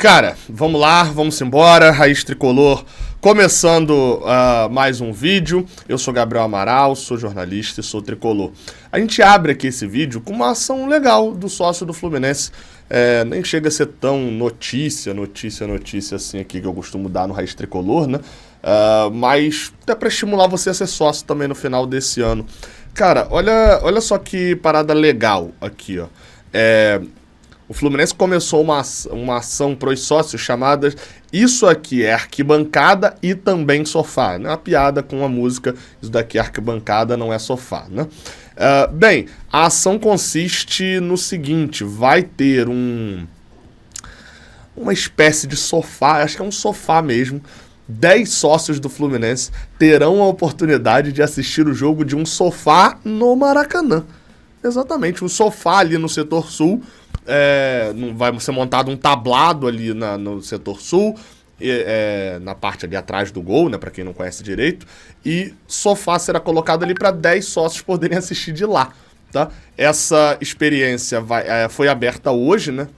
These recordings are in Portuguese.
Cara, vamos lá, vamos embora. Raiz Tricolor começando mais um vídeo. Eu sou Gabriel Amaral, sou jornalista e sou tricolor. A gente abre aqui esse vídeo com uma ação legal do sócio do Fluminense. Nem chega a ser tão notícia assim aqui que eu costumo dar no Raiz Tricolor, né? Mas até para estimular você a ser sócio também no final desse ano. Cara, olha só que parada legal aqui, ó. O Fluminense começou uma ação para os sócios chamada Isso Aqui é Arquibancada e Também Sofá. Não é uma piada com a música, isso daqui é arquibancada, não é sofá, né? Bem, a ação consiste no seguinte, vai ter uma espécie de sofá, acho que é um sofá mesmo. 10 sócios do Fluminense terão a oportunidade de assistir o jogo de um sofá no Maracanã. Exatamente, um sofá ali no setor sul. Vai ser montado um tablado ali no setor sul, na parte ali atrás do gol, né, para quem não conhece direito, e sofá será colocado ali para 10 sócios poderem assistir de lá, tá? Essa experiência foi aberta hoje, né,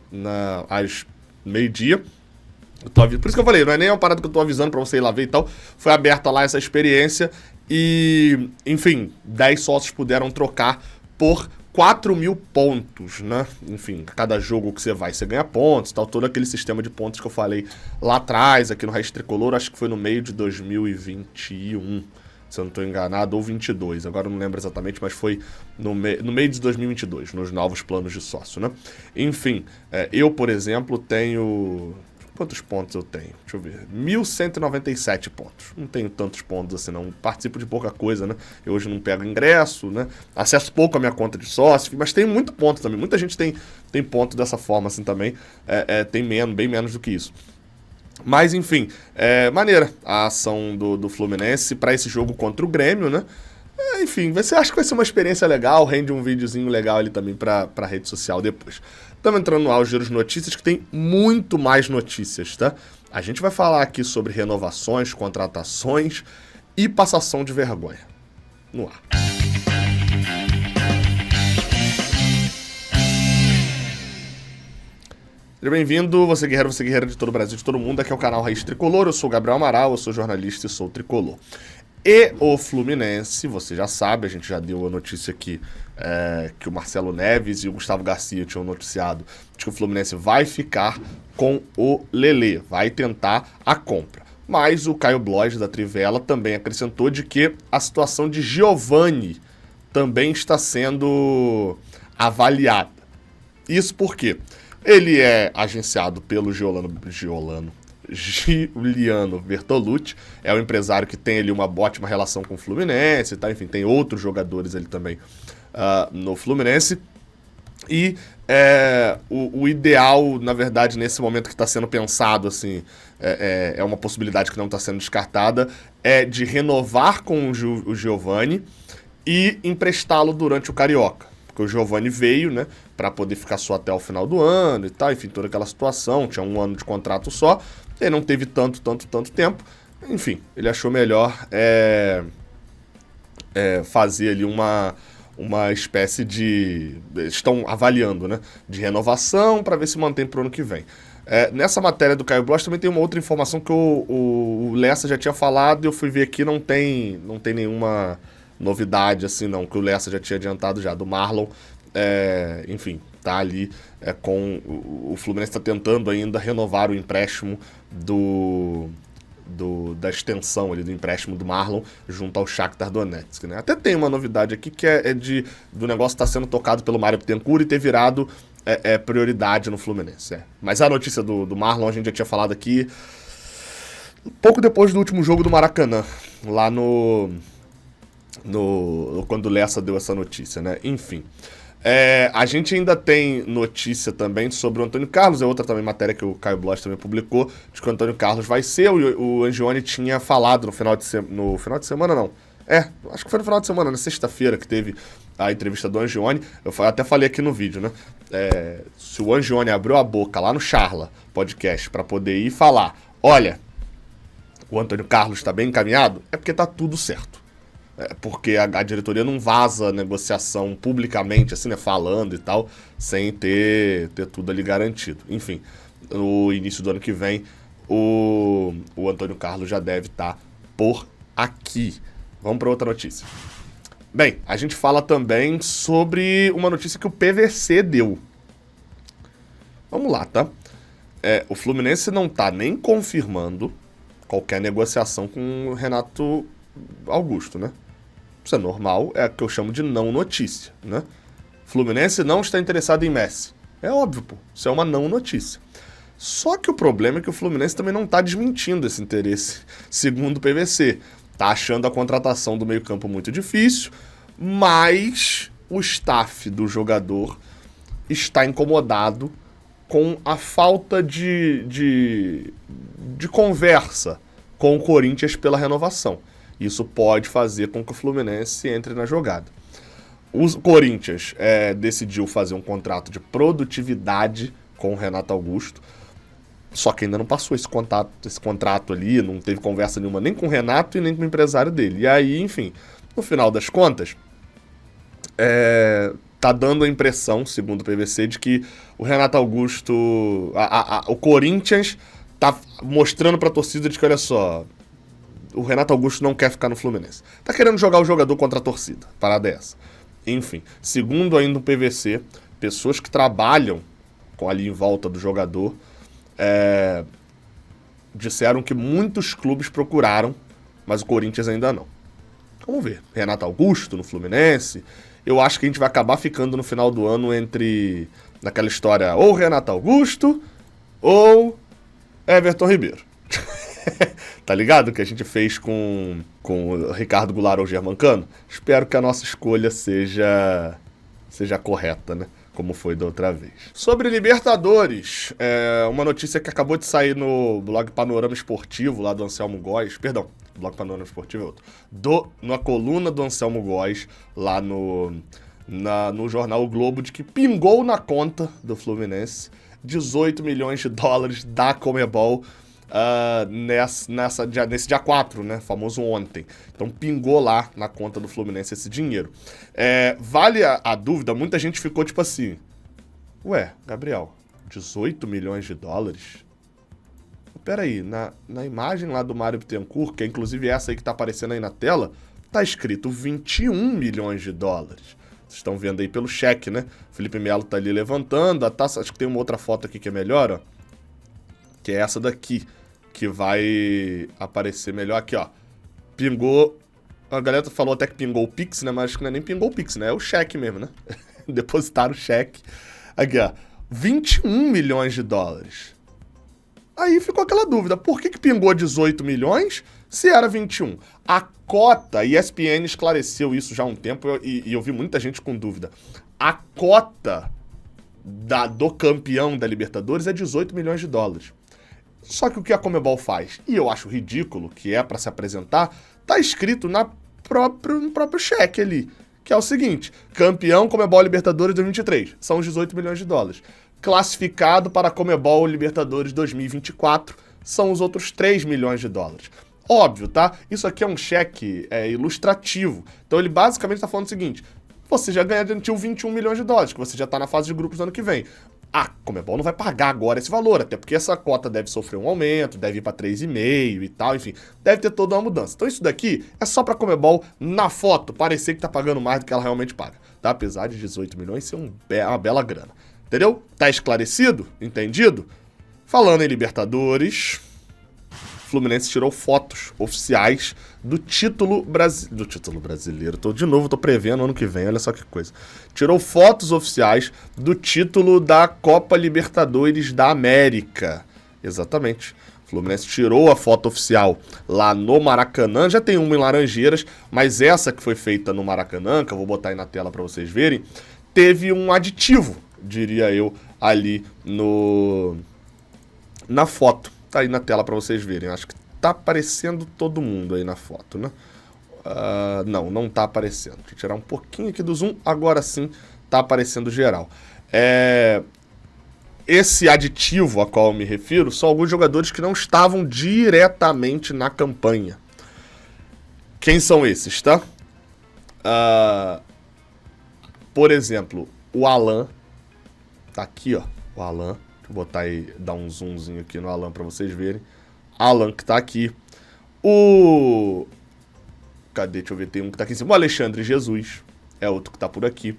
às meio-dia. Por isso que eu falei, não é nem uma parada que eu tô avisando pra você ir lá ver e tal. Foi aberta lá essa experiência e, enfim, 10 sócios puderam trocar por 4.000 pontos, né? Enfim, cada jogo que você ganha pontos, tal, todo aquele sistema de pontos que eu falei lá atrás, aqui no Raiz Tricolor, acho que foi no meio de 2021, se eu não estou enganado, ou 22, agora eu não lembro exatamente, mas foi no meio de 2022, nos novos planos de sócio, né? Enfim, eu, por exemplo, tenho... Quantos pontos eu tenho? Deixa eu ver. 1.197 pontos. Não tenho tantos pontos assim, não. Participo de pouca coisa, né? Eu hoje não pego ingresso, né? Acesso pouco a minha conta de sócio, mas tenho muito ponto também. Muita gente tem ponto dessa forma assim também. Tem bem menos do que isso. Mas, enfim, maneira a ação do Fluminense para esse jogo contra o Grêmio, né? Enfim, acho que vai ser uma experiência legal, rende um videozinho legal ali também pra rede social depois. Estamos entrando no auge de notícias, que tem muito mais notícias, tá? A gente vai falar aqui sobre renovações, contratações e passação de vergonha. No ar. Seja bem-vindo, você guerreiro de todo o Brasil, de todo mundo. Aqui é o canal Raiz Tricolor, eu sou o Gabriel Amaral, eu sou jornalista e sou tricolor. E o Fluminense, você já sabe, a gente já deu a notícia aqui que o Marcelo Neves e o Gustavo Garcia tinham noticiado de que o Fluminense vai ficar com o Lelê, vai tentar a compra. Mas o Caio Blois da Trivela também acrescentou de que a situação de Giovani também está sendo avaliada. Isso porque ele é agenciado pelo Giuliano Bertolucci, é um empresário que tem ali uma ótima relação com o Fluminense, tá? Enfim, tem outros jogadores ali também no Fluminense. E o ideal, na verdade, nesse momento que está sendo pensado, assim, é uma possibilidade que não está sendo descartada, é de renovar com o Giovani e emprestá-lo durante o Carioca. Porque o Giovani veio, né, para poder ficar só até o final do ano e tal, enfim, toda aquela situação, tinha um ano de contrato só, ele não teve tanto tempo, enfim, ele achou melhor fazer ali uma espécie de... Estão avaliando, né, de renovação para ver se mantém pro ano que vem. Nessa matéria do Caio Blois também tem uma outra informação que o Lessa já tinha falado e eu fui ver aqui, não tem nenhuma novidade assim não, que o Lessa já tinha adiantado já, do Marlon, enfim, tá ali com... O Fluminense está tentando ainda renovar o empréstimo da extensão ali do empréstimo do Marlon junto ao Shakhtar Donetsk, né? Até tem uma novidade aqui que do negócio estar sendo tocado pelo Mário Bittencourt e ter virado prioridade no Fluminense. Mas a notícia do Marlon a gente já tinha falado aqui pouco depois do último jogo do Maracanã, lá quando o Lessa deu essa notícia, né? Enfim. A gente ainda tem notícia também sobre o Antônio Carlos, é outra também matéria que o Caio Blois também publicou, de que o Antônio Carlos vai ser, o Angione tinha falado no final de semana, não. Acho que foi no final de semana, na sexta-feira que teve a entrevista do Angione, eu até falei aqui no vídeo, né? Se o Angione abriu a boca lá no Charla podcast para poder ir falar, olha, o Antônio Carlos está bem encaminhado, é porque tá tudo certo. Porque a diretoria não vaza a negociação publicamente, assim, né, falando e tal, sem ter tudo ali garantido. Enfim, no início do ano que vem, o Antônio Carlos já deve estar por aqui. Vamos para outra notícia. Bem, a gente fala também sobre uma notícia que o PVC deu. Vamos lá, tá? O Fluminense não tá nem confirmando qualquer negociação com o Renato Augusto, né? Isso é normal, é o que eu chamo de não notícia, né? Fluminense não está interessado em Messi. É óbvio, pô. Isso é uma não notícia. Só que o problema é que o Fluminense também não está desmentindo esse interesse, segundo o PVC. Tá achando a contratação do meio-campo muito difícil, mas o staff do jogador está incomodado com a falta de conversa com o Corinthians pela renovação. Isso pode fazer com que o Fluminense entre na jogada. O Corinthians decidiu fazer um contrato de produtividade com o Renato Augusto, só que ainda não passou esse contrato ali, não teve conversa nenhuma nem com o Renato e nem com o empresário dele. E aí, enfim, no final das contas, tá dando a impressão, segundo o PVC, de que o Renato Augusto, o Corinthians tá mostrando pra torcida de que, olha só, o Renato Augusto não quer ficar no Fluminense. Tá querendo jogar o jogador contra a torcida. Parada é essa. Enfim, segundo ainda o PVC, pessoas que trabalham ali em volta do jogador disseram que muitos clubes procuraram, mas o Corinthians ainda não. Vamos ver. Renato Augusto no Fluminense. Eu acho que a gente vai acabar ficando no final do ano naquela história ou Renato Augusto ou Everton Ribeiro. Tá ligado? Que a gente fez com o Ricardo Goulart ou Germancano. Espero que a nossa escolha seja correta, né? Como foi da outra vez. Sobre Libertadores, uma notícia que acabou de sair no blog Panorama Esportivo, lá do Anselmo Góes. Perdão, blog Panorama Esportivo é outro. Na coluna do Anselmo Góes, lá no jornal O Globo, de que pingou na conta do Fluminense 18 milhões de dólares da Conmebol nesse dia 4, né? Famoso ontem. Então pingou lá na conta do Fluminense esse dinheiro. Vale a dúvida, muita gente ficou tipo assim: ué, Gabriel, 18 milhões de dólares? Peraí, na imagem lá do Mário Bittencourt, que é inclusive essa aí que tá aparecendo aí na tela, tá escrito 21 milhões de dólares. Vocês estão vendo aí pelo cheque, né? Felipe Melo tá ali levantando a taça. Acho que tem uma outra foto aqui que é melhor, ó. Que é essa daqui, que vai aparecer melhor aqui, ó. Pingou. A galera falou até que pingou o Pix, né? Mas acho que não é nem pingou o Pix, né? É o cheque mesmo, né? Depositaram o cheque. Aqui, ó. 21 milhões de dólares. Aí ficou aquela dúvida. Por que pingou 18 milhões se era 21? A cota, a ESPN esclareceu isso já há um tempo e eu vi muita gente com dúvida. A cota do campeão da Libertadores é 18 milhões de dólares. Só que o que a Conmebol faz, e eu acho ridículo, que é pra se apresentar, tá escrito no próprio cheque ali, que é o seguinte: campeão Conmebol Libertadores 2023, são os 18 milhões de dólares. Classificado para a Conmebol Libertadores 2024, são os outros 3 milhões de dólares. Óbvio, tá? Isso aqui é um cheque ilustrativo. Então ele basicamente tá falando o seguinte: você já garantiu 21 milhões de dólares, que você já tá na fase de grupos do ano que vem. A Conmebol não vai pagar agora esse valor, até porque essa cota deve sofrer um aumento, deve ir para 3,5 e tal, enfim, deve ter toda uma mudança. Então isso daqui é só para a Conmebol, na foto, parecer que tá pagando mais do que ela realmente paga, tá? Apesar de 18 milhões ser uma bela grana, entendeu? Tá esclarecido? Entendido? Falando em Libertadores, Fluminense tirou fotos oficiais do título brasileiro. Tô prevendo ano que vem, olha só que coisa. Tirou fotos oficiais do título da Copa Libertadores da América. Exatamente. Fluminense tirou a foto oficial lá no Maracanã. Já tem uma em Laranjeiras, mas essa que foi feita no Maracanã, que eu vou botar aí na tela para vocês verem, teve um aditivo, diria eu, ali na foto. Tá aí na tela pra vocês verem. Acho que tá aparecendo todo mundo aí na foto, né? Não tá aparecendo. Deixa eu tirar um pouquinho aqui do zoom. Agora sim tá aparecendo geral. Esse aditivo a qual eu me refiro são alguns jogadores que não estavam diretamente na campanha. Quem são esses, tá? Por exemplo, o Alan. Tá aqui, ó. O Alan. Deixa eu botar aí, dar um zoomzinho aqui no Alan pra vocês verem. Alan que tá aqui. O... Cadê? Deixa eu ver, tem um que tá aqui em cima. O Alexandre Jesus é outro que tá por aqui.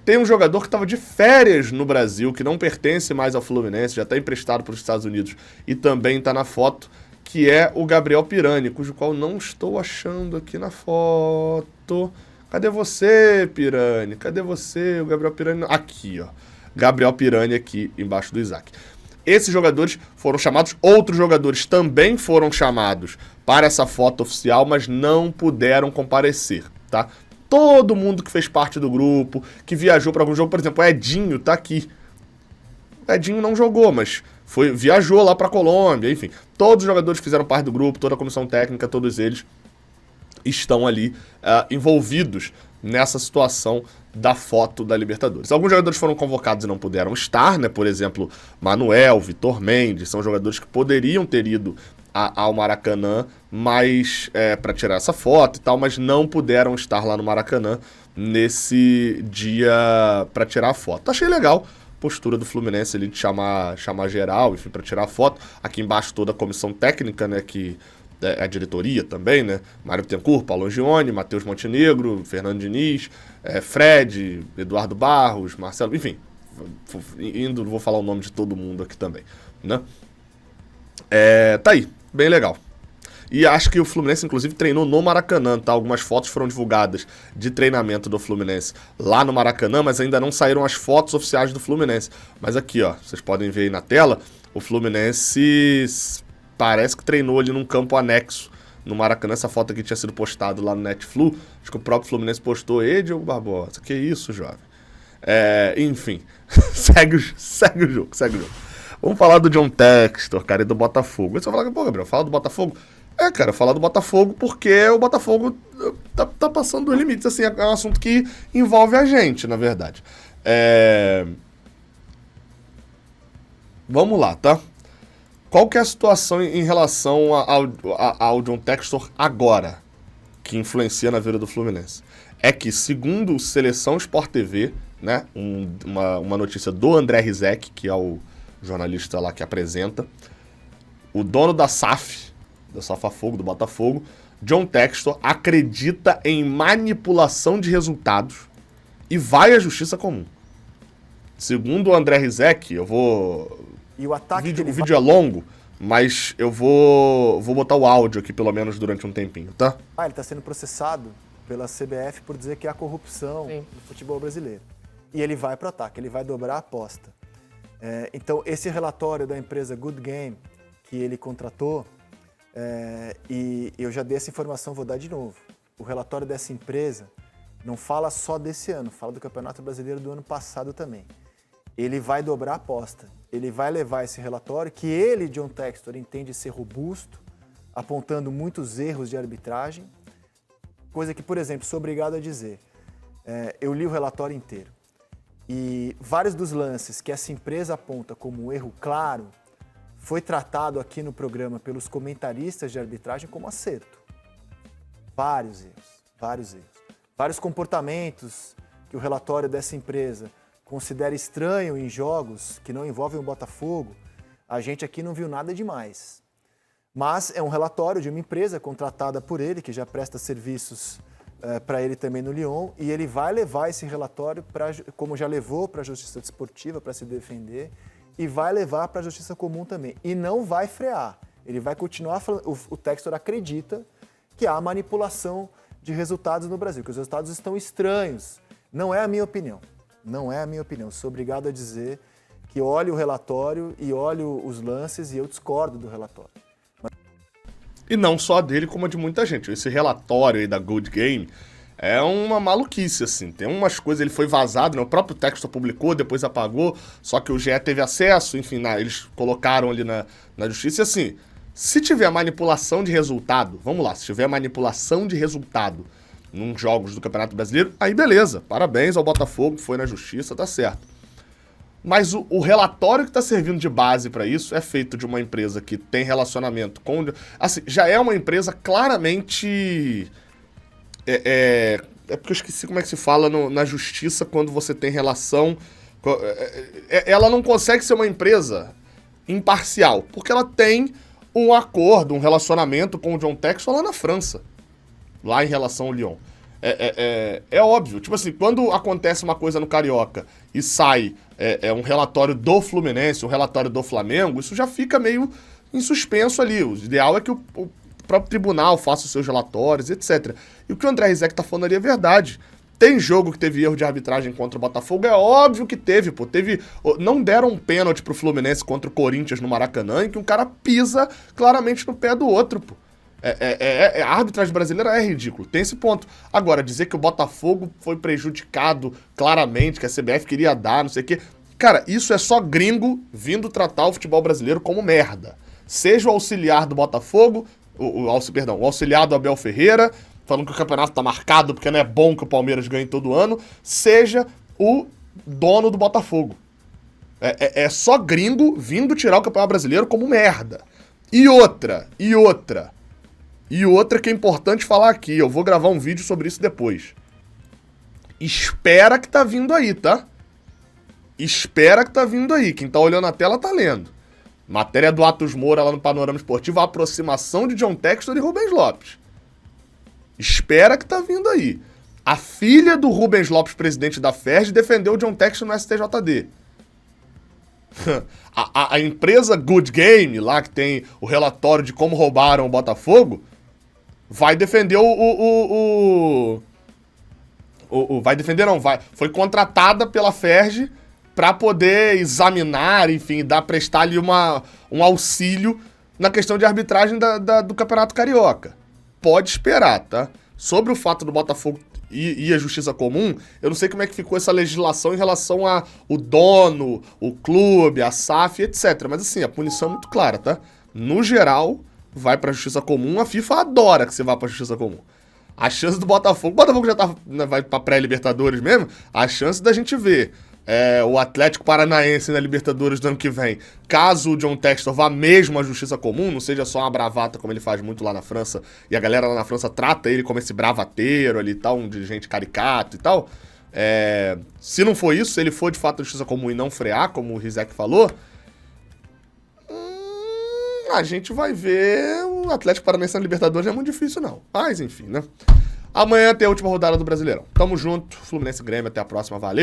Tem um jogador que estava de férias no Brasil, que não pertence mais ao Fluminense, já está emprestado para os Estados Unidos e também está na foto, que é o Gabriel Pirani, cujo qual não estou achando aqui na foto. Cadê você, Pirani? Cadê você, o Gabriel Pirani? Aqui, ó. Gabriel Pirani aqui embaixo do Isaac. Esses jogadores foram chamados, outros jogadores também foram chamados para essa foto oficial, mas não puderam comparecer, tá? Todo mundo que fez parte do grupo, que viajou para algum jogo, por exemplo, o Edinho tá aqui. O Edinho não jogou, mas viajou lá para Colômbia, enfim. Todos os jogadores que fizeram parte do grupo, toda a comissão técnica, todos eles estão ali envolvidos nessa situação da foto da Libertadores. Alguns jogadores foram convocados e não puderam estar, né? Por exemplo, Manuel, Vitor Mendes, são jogadores que poderiam ter ido ao Maracanã, mas para tirar essa foto e tal, mas não puderam estar lá no Maracanã nesse dia para tirar a foto. Achei legal a postura do Fluminense ali de chamar geral, enfim, para tirar a foto. Aqui embaixo toda a comissão técnica, né, que a diretoria também, né? Mário Bittencourt, Paulo Angione, Matheus Montenegro, Fernando Diniz, Fred, Eduardo Barros, Marcelo, enfim, vou falar o nome de todo mundo aqui também, né? Tá aí, bem legal. E acho que o Fluminense, inclusive, treinou no Maracanã, tá? Algumas fotos foram divulgadas de treinamento do Fluminense lá no Maracanã, mas ainda não saíram as fotos oficiais do Fluminense. Mas aqui, ó, vocês podem ver aí na tela, o Fluminense parece que treinou ali num campo anexo no Maracanã. Essa foto aqui tinha sido postada lá no Netflu. Acho que o próprio Fluminense postou. Ei, Diogo Barbosa, que isso, jovem? Enfim, segue o jogo. Vamos falar do John Textor, cara, e do Botafogo. Você vai falar, pô, Gabriel, fala do Botafogo. Cara, falar do Botafogo porque o Botafogo tá passando dos limites, assim, é um assunto que envolve a gente, na verdade. Vamos lá, tá? Qual que é a situação em relação ao John Textor agora, que influencia na vida do Fluminense? É que, segundo Seleção Sport TV, né, uma notícia do André Rizek, que é o jornalista lá que apresenta, o dono da SAF, da Safafogo, do Botafogo, John Textor, acredita em manipulação de resultados e vai à justiça comum. Segundo o André Rizek, eu vou... E o ataque o vídeo é longo, mas eu vou botar o áudio aqui pelo menos durante um tempinho, tá? Ele está sendo processado pela CBF por dizer que há corrupção no futebol brasileiro. E ele vai para o ataque, ele vai dobrar a aposta. Então, esse relatório da empresa Good Game, que ele contratou, e eu já dei essa informação, vou dar de novo. O relatório dessa empresa não fala só desse ano, fala do Campeonato Brasileiro do ano passado também. Ele vai dobrar a aposta. Ele vai levar esse relatório, que ele, John Textor, entende ser robusto, apontando muitos erros de arbitragem, coisa que, por exemplo, sou obrigado a dizer. Eu li o relatório inteiro. E vários dos lances que essa empresa aponta como um erro claro foi tratado aqui no programa pelos comentaristas de arbitragem como acerto. Vários erros. Vários comportamentos que o relatório dessa empresa considera estranho em jogos que não envolvem o Botafogo, a gente aqui não viu nada demais. Mas é um relatório de uma empresa contratada por ele, que já presta serviços para ele também no Lyon, e ele vai levar esse relatório, como já levou para a Justiça Desportiva para se defender, e vai levar para a Justiça Comum também. E não vai frear. Ele vai continuar falando. O Textor acredita que há manipulação de resultados no Brasil, que os resultados estão estranhos. Não é a minha opinião. Sou obrigado a dizer que olho o relatório e olho os lances e eu discordo do relatório. E não só dele, como de muita gente. Esse relatório aí da Good Game é uma maluquice, assim. Tem umas coisas, ele foi vazado, né? O próprio Textor publicou, depois apagou, só que o GE teve acesso, enfim, eles colocaram ali na justiça. E assim, se tiver manipulação de resultado, vamos lá, se tiver manipulação de resultado nos jogos do Campeonato Brasileiro, aí beleza, parabéns ao Botafogo, foi na justiça, tá certo. Mas o relatório que está servindo de base para isso é feito de uma empresa que tem relacionamento com... Assim, já é uma empresa claramente... É porque eu esqueci como é que se fala na justiça quando você tem relação Ela não consegue ser uma empresa imparcial, porque ela tem um acordo, um relacionamento com o John Textor lá na França, lá em relação ao Lyon. É óbvio, tipo assim, quando acontece uma coisa no Carioca e sai um relatório do Fluminense, um relatório do Flamengo, isso já fica meio em suspenso ali. O ideal é que o próprio tribunal faça os seus relatórios, etc. E o que o André Rizek tá falando ali é verdade. Tem jogo que teve erro de arbitragem contra o Botafogo? É óbvio que teve, pô. Não deram um pênalti pro Fluminense contra o Corinthians no Maracanã, em que um cara pisa claramente no pé do outro, pô. A arbitragem brasileira é ridículo, tem esse ponto. Agora, dizer que o Botafogo foi prejudicado claramente, que a CBF queria dar, não sei o quê. Cara, isso é só gringo vindo tratar o futebol brasileiro como merda. Seja o auxiliar do Botafogo, o auxiliar do Abel Ferreira, falando que o campeonato tá marcado porque não é bom que o Palmeiras ganhe todo ano, seja o dono do Botafogo. É só gringo vindo tirar o campeonato brasileiro como merda. E outra que é importante falar aqui, eu vou gravar um vídeo sobre isso depois. Espera que tá vindo aí, tá? Espera que tá vindo aí. Quem tá olhando a tela tá lendo. Matéria do Atos Moura lá no Panorama Esportivo, a aproximação de John Textor e Rubens Lopes. Espera que tá vindo aí. A filha do Rubens Lopes, presidente da FERJ, defendeu o John Textor no STJD. a empresa Good Game, lá que tem o relatório de como roubaram o Botafogo, vai defender foi contratada pela FERJ para poder examinar, enfim, prestar ali um auxílio na questão de arbitragem do Campeonato Carioca. Pode esperar, tá? Sobre o fato do Botafogo ir à Justiça Comum, eu não sei como é que ficou essa legislação em relação ao dono, o clube, a SAF, etc. Mas assim, a punição é muito clara, tá? No geral, vai pra Justiça Comum, a FIFA adora que você vá pra Justiça Comum. A chance do Botafogo já vai pra pré-Libertadores mesmo, a chance da gente ver o Atlético Paranaense na Libertadores do ano que vem, caso o John Textor vá mesmo à Justiça Comum, não seja só uma bravata como ele faz muito lá na França, e a galera lá na França trata ele como esse bravateiro ali e tal, um dirigente caricato e tal. Se não for isso, se ele for de fato à Justiça Comum e não frear, como o Rizek falou, a gente vai ver o Atlético Paranaense na Libertadores, não é muito difícil não. Mas enfim, né? Amanhã tem a última rodada do Brasileirão. Tamo junto, Fluminense e Grêmio, até a próxima, valeu!